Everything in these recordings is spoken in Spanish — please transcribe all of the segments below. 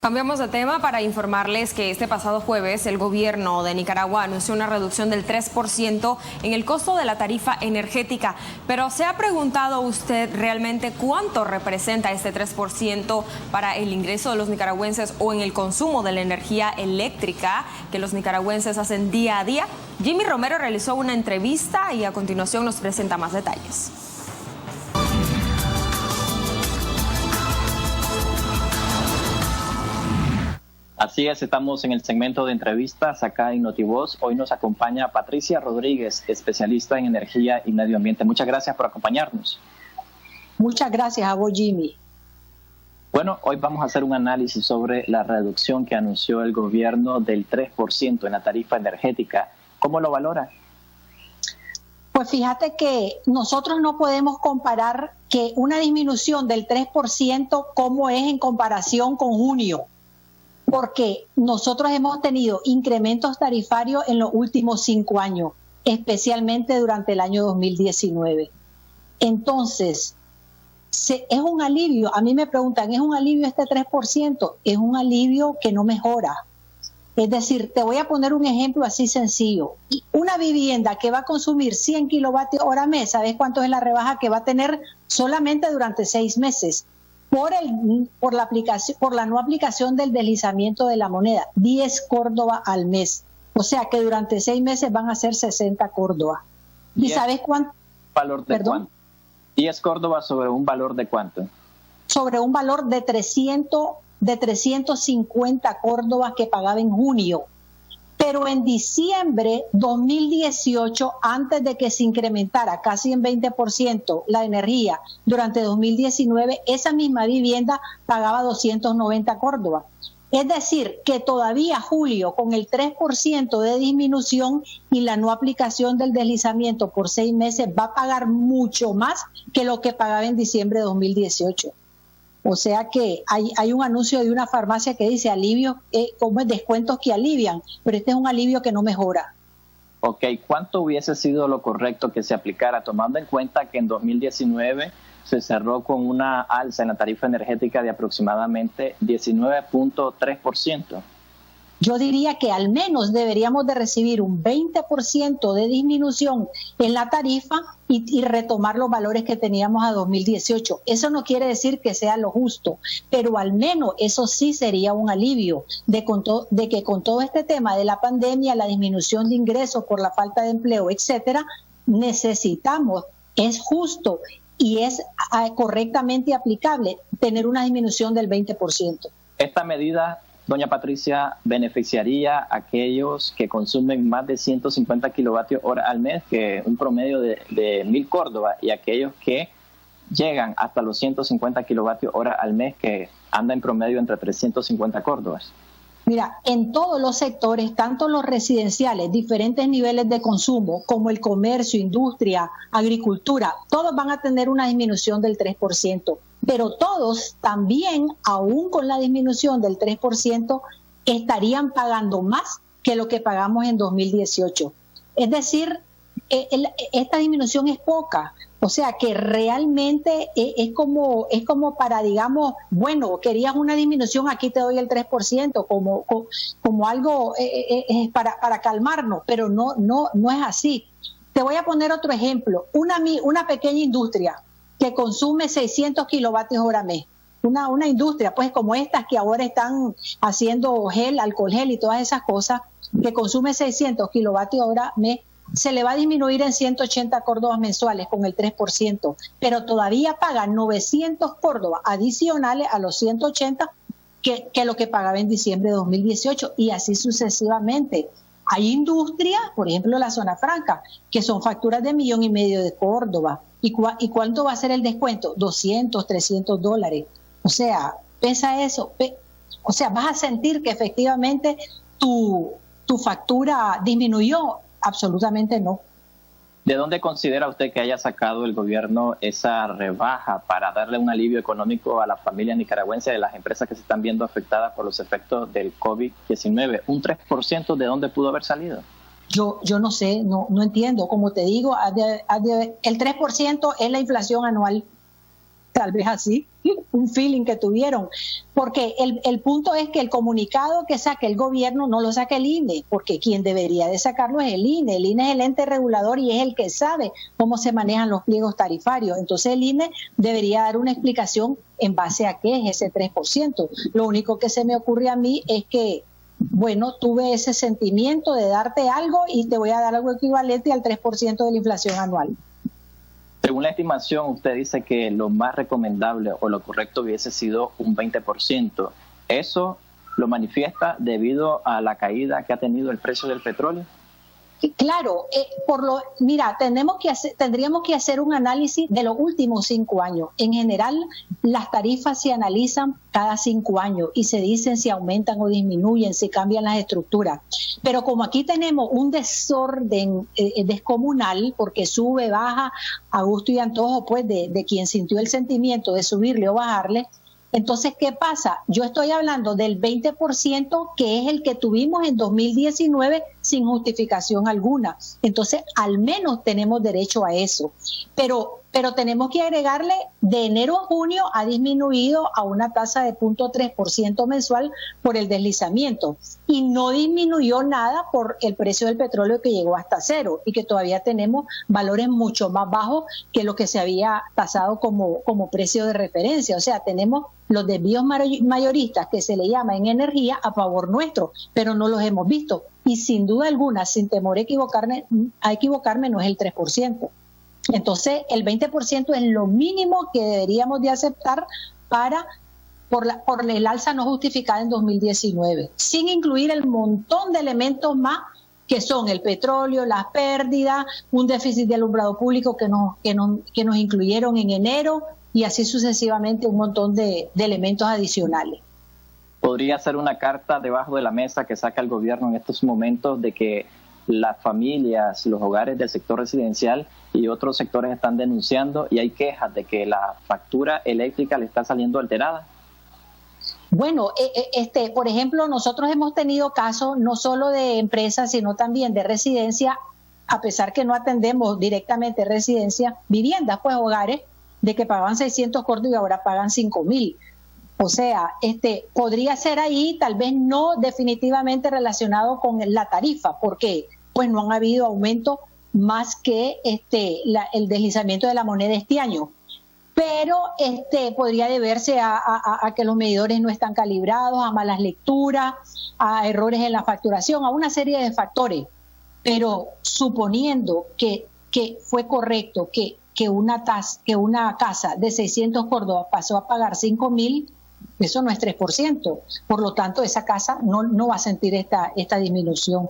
Cambiamos de tema para informarles que este pasado jueves el gobierno de Nicaragua anunció una reducción del 3% en el costo de la tarifa energética. Pero ¿se ha preguntado usted realmente cuánto representa este 3% para el ingreso de los nicaragüenses o en el consumo de la energía eléctrica que los nicaragüenses hacen día a día? Jimmy Romero realizó una entrevista y a continuación nos presenta más detalles. Así es, estamos en el segmento de entrevistas acá en Notivoz. Hoy nos acompaña Patricia Rodríguez, especialista en energía y medio ambiente. Muchas gracias por acompañarnos. Muchas gracias a vos, Jimmy. Bueno, hoy vamos a hacer un análisis sobre la reducción que anunció el gobierno del 3% en la tarifa energética. ¿Cómo lo valora? Pues fíjate que nosotros no podemos comparar que una disminución del 3% como es en comparación con junio, porque nosotros hemos tenido incrementos tarifarios en los últimos 5 años, especialmente durante el año 2019. Entonces, es un alivio. A mí me preguntan, ¿es un alivio este 3%? Es un alivio que no mejora. Es decir, te voy a poner un ejemplo así sencillo. Una vivienda que va a consumir 100 kilovatios hora mes, ¿sabes cuánto es la rebaja que va a tener solamente durante 6 meses? Por la no aplicación del deslizamiento de la moneda, 10 córdobas al mes. O sea que durante 6 meses van a ser 60 córdobas. ¿Y sabes cuánto? ¿Valor de cuánto? 10 córdobas sobre un valor de cuánto? Sobre un valor de 350 córdobas que pagaba en junio. Pero en diciembre 2018, antes de que se incrementara casi en 20% la energía durante 2019, esa misma vivienda pagaba 290 córdobas. Es decir, que todavía julio, con el 3% de disminución y la no aplicación del deslizamiento por 6 meses, va a pagar mucho más que lo que pagaba en diciembre de 2018. O sea que hay un anuncio de una farmacia que dice alivio, como descuentos que alivian, pero este es un alivio que no mejora. Ok, ¿cuánto hubiese sido lo correcto que se aplicara, tomando en cuenta que en 2019 se cerró con una alza en la tarifa energética de aproximadamente 19.3%? Yo diría que al menos deberíamos de recibir un 20% de disminución en la tarifa y retomar los valores que teníamos a 2018. Eso no quiere decir que sea lo justo, pero al menos eso sí sería un alivio de que con todo este tema de la pandemia, la disminución de ingresos por la falta de empleo, etcétera, necesitamos, es justo y es correctamente aplicable tener una disminución del 20%. Esta medida, doña Patricia, beneficiaría a aquellos que consumen más de 150 kilovatios hora al mes, que un promedio de 1.000 córdobas, y aquellos que llegan hasta los 150 kilovatios hora al mes, que anda en promedio entre 350 córdobas. Mira, en todos los sectores, tanto los residenciales, diferentes niveles de consumo, como el comercio, industria, agricultura, todos van a tener una disminución del 3%. Pero todos también, aún con la disminución del 3%, estarían pagando más que lo que pagamos en 2018. Es decir, esta disminución es poca. O sea que realmente es como para, digamos, bueno, querías una disminución, aquí te doy el 3%, como algo para calmarnos, pero no es así. Te voy a poner otro ejemplo. Una pequeña industria que consume 600 kilovatios hora mes. Una industria, pues como estas que ahora están haciendo alcohol gel y todas esas cosas, que consume 600 kilovatios hora mes, se le va a disminuir en 180 córdobas mensuales con el 3%, pero todavía paga 900 córdobas adicionales a los 180 que lo que pagaba en diciembre de 2018, y así sucesivamente. Hay industrias, por ejemplo la zona franca, que son facturas de $1,5 millones de córdobas. ¿Y cuánto va a ser el descuento? $200, $300. O sea, pesa eso. O sea, vas a sentir que efectivamente tu factura disminuyó. Absolutamente no. ¿De dónde considera usted que haya sacado el gobierno esa rebaja para darle un alivio económico a las familias nicaragüenses, de las empresas que se están viendo afectadas por los efectos del COVID-19? ¿Un 3% de dónde pudo haber salido? Yo no sé, no entiendo. Como te digo, el 3% es la inflación anual, tal vez así. un feeling que tuvieron, porque el punto es que el comunicado que saque el gobierno no lo saque el INE, porque quien debería de sacarlo es el INE. El INE es el ente regulador y es el que sabe cómo se manejan los pliegos tarifarios. Entonces el INE debería dar una explicación en base a qué es ese 3%. Lo único que se me ocurre a mí es que, bueno, tuve ese sentimiento de darte algo y te voy a dar algo equivalente al 3% de la inflación anual. Según la estimación, usted dice que lo más recomendable o lo correcto hubiese sido un 20%. ¿Eso lo manifiesta debido a la caída que ha tenido el precio del petróleo? Claro, mira, tendríamos que hacer un análisis de los últimos 5 años. En general, las tarifas se analizan cada 5 años y se dicen si aumentan o disminuyen, si cambian las estructuras. Pero como aquí tenemos un desorden descomunal, porque sube, baja, a gusto y antojo, pues, de quien sintió el sentimiento de subirle o bajarle. Entonces, ¿qué pasa? Yo estoy hablando del 20% que es el que tuvimos en 2019 sin justificación alguna. Entonces, al menos tenemos derecho a eso. Pero tenemos que agregarle, de enero a junio ha disminuido a una tasa de 0.3% mensual por el deslizamiento. Y no disminuyó nada por el precio del petróleo que llegó hasta cero y que todavía tenemos valores mucho más bajos que lo que se había tasado como precio de referencia. O sea, tenemos los desvíos mayoristas que se le llama en energía a favor nuestro, pero no los hemos visto. Y sin duda alguna, sin temor a equivocarme, no es el 3%. Entonces, el 20% es lo mínimo que deberíamos de aceptar por el alza no justificada en 2019, sin incluir el montón de elementos más que son el petróleo, las pérdidas, un déficit de alumbrado público que nos incluyeron en enero y así sucesivamente un montón de elementos adicionales. ¿Podría ser una carta debajo de la mesa que saca el gobierno en estos momentos de que las familias, los hogares del sector residencial y otros sectores están denunciando y hay quejas de que la factura eléctrica le está saliendo alterada? Bueno, por ejemplo, nosotros hemos tenido casos no solo de empresas, sino también de residencia, a pesar que no atendemos directamente residencia, viviendas, pues hogares, de que pagaban 600 cortos y ahora pagan 5.000. O sea, podría ser ahí, tal vez no definitivamente relacionado con la tarifa, porque pues no han habido aumentos más que el deslizamiento de la moneda este año. Pero podría deberse a que los medidores no están calibrados, a malas lecturas, a errores en la facturación, a una serie de factores. Pero suponiendo que fue correcto que una casa de 600 córdobas pasó a pagar 5.000, eso no es 3%. Por lo tanto, esa casa no va a sentir esta disminución.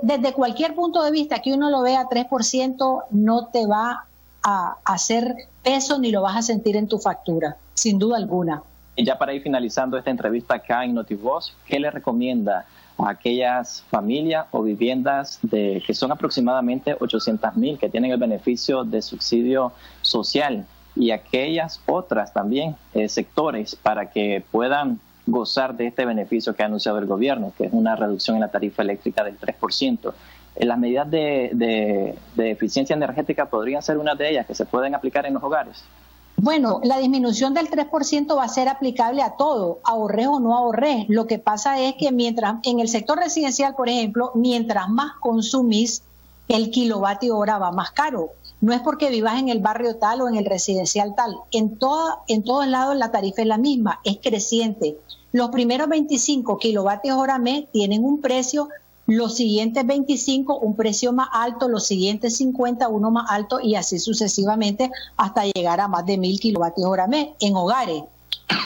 Desde cualquier punto de vista que uno lo vea, 3% no te va a hacer peso ni lo vas a sentir en tu factura, sin duda alguna. Y ya para ir finalizando esta entrevista acá en NotiVoz, ¿qué le recomienda a aquellas familias o viviendas que son aproximadamente 800.000 que tienen el beneficio de subsidio social y aquellas otras también sectores para que puedan gozar de este beneficio que ha anunciado el gobierno, que es una reducción en la tarifa eléctrica del 3%? Las medidas de eficiencia energética podrían ser una de ellas que se pueden aplicar en los hogares. Bueno, la disminución del 3% va a ser aplicable a todo, ahorres o no ahorres. Lo que pasa es que mientras en el sector residencial, por ejemplo, mientras más consumís, el kilovatio hora va más caro. No es porque vivas en el barrio tal o en el residencial tal. En todos lados la tarifa es la misma, es creciente. Los primeros 25 kilovatios hora mes tienen un precio, los siguientes 25 un precio más alto, los siguientes 50 uno más alto y así sucesivamente hasta llegar a más de 1.000 kilovatios hora mes en hogares.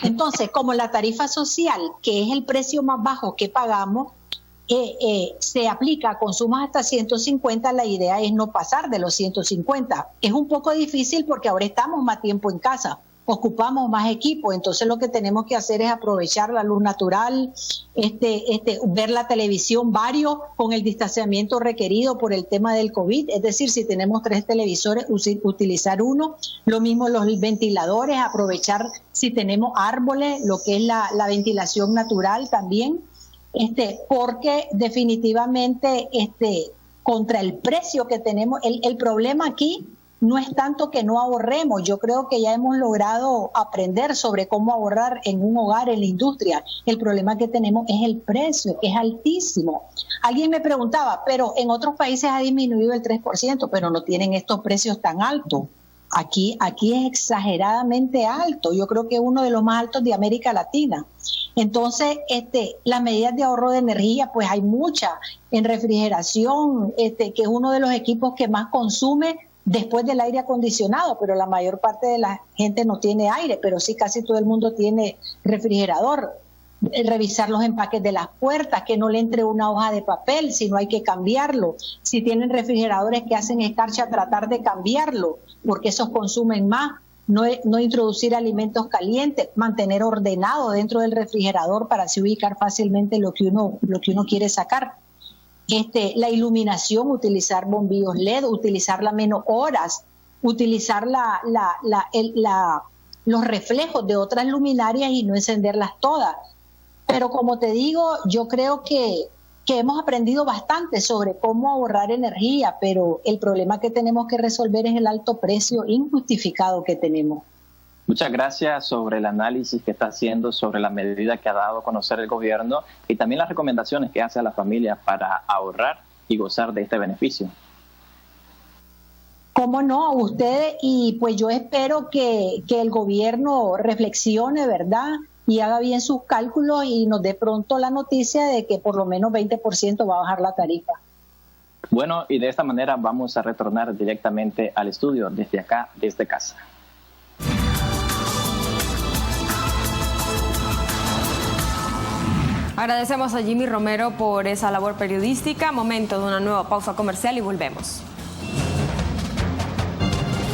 Entonces, como la tarifa social, que es el precio más bajo que pagamos, se aplica a consumos hasta 150, la idea es no pasar de los 150. Es un poco difícil porque ahora estamos más tiempo en casa, ocupamos más equipo, entonces lo que tenemos que hacer es aprovechar la luz natural, ver la televisión varios con el distanciamiento requerido por el tema del COVID, es decir, si tenemos 3 televisores, utilizar uno, lo mismo los ventiladores, aprovechar si tenemos árboles, lo que es la ventilación natural también, porque definitivamente contra el precio que tenemos, el problema aquí no es tanto que no ahorremos, yo creo que ya hemos logrado aprender sobre cómo ahorrar en un hogar, en la industria. El problema que tenemos es el precio, que es altísimo. Alguien me preguntaba, pero en otros países ha disminuido el 3%, pero no tienen estos precios tan altos. Aquí es exageradamente alto, yo creo que es uno de los más altos de América Latina. Entonces, las medidas de ahorro de energía, pues hay muchas en refrigeración, que es uno de los equipos que más consume después del aire acondicionado, pero la mayor parte de la gente no tiene aire, pero sí casi todo el mundo tiene refrigerador. Revisar los empaques de las puertas, que no le entre una hoja de papel, si no hay que cambiarlo. Si tienen refrigeradores que hacen escarcha, tratar de cambiarlo, porque esos consumen más. No introducir alimentos calientes, mantener ordenado dentro del refrigerador para así ubicar fácilmente lo que uno quiere sacar. La iluminación, utilizar bombillos LED, utilizarla menos horas, utilizar los reflejos de otras luminarias y no encenderlas todas. Pero como te digo, yo creo que hemos aprendido bastante sobre cómo ahorrar energía, pero el problema que tenemos que resolver es el alto precio injustificado que tenemos. Muchas gracias sobre el análisis que está haciendo, sobre la medida que ha dado a conocer el gobierno y también las recomendaciones que hace a las familias para ahorrar y gozar de este beneficio. ¿Cómo no? Ustedes, y pues yo espero que el gobierno reflexione, ¿verdad?, y haga bien sus cálculos y nos dé pronto la noticia de que por lo menos 20% va a bajar la tarifa. Bueno, y de esta manera vamos a retornar directamente al estudio desde acá, desde casa. Agradecemos a Jimmy Romero por esa labor periodística. Momento de una nueva pausa comercial y volvemos.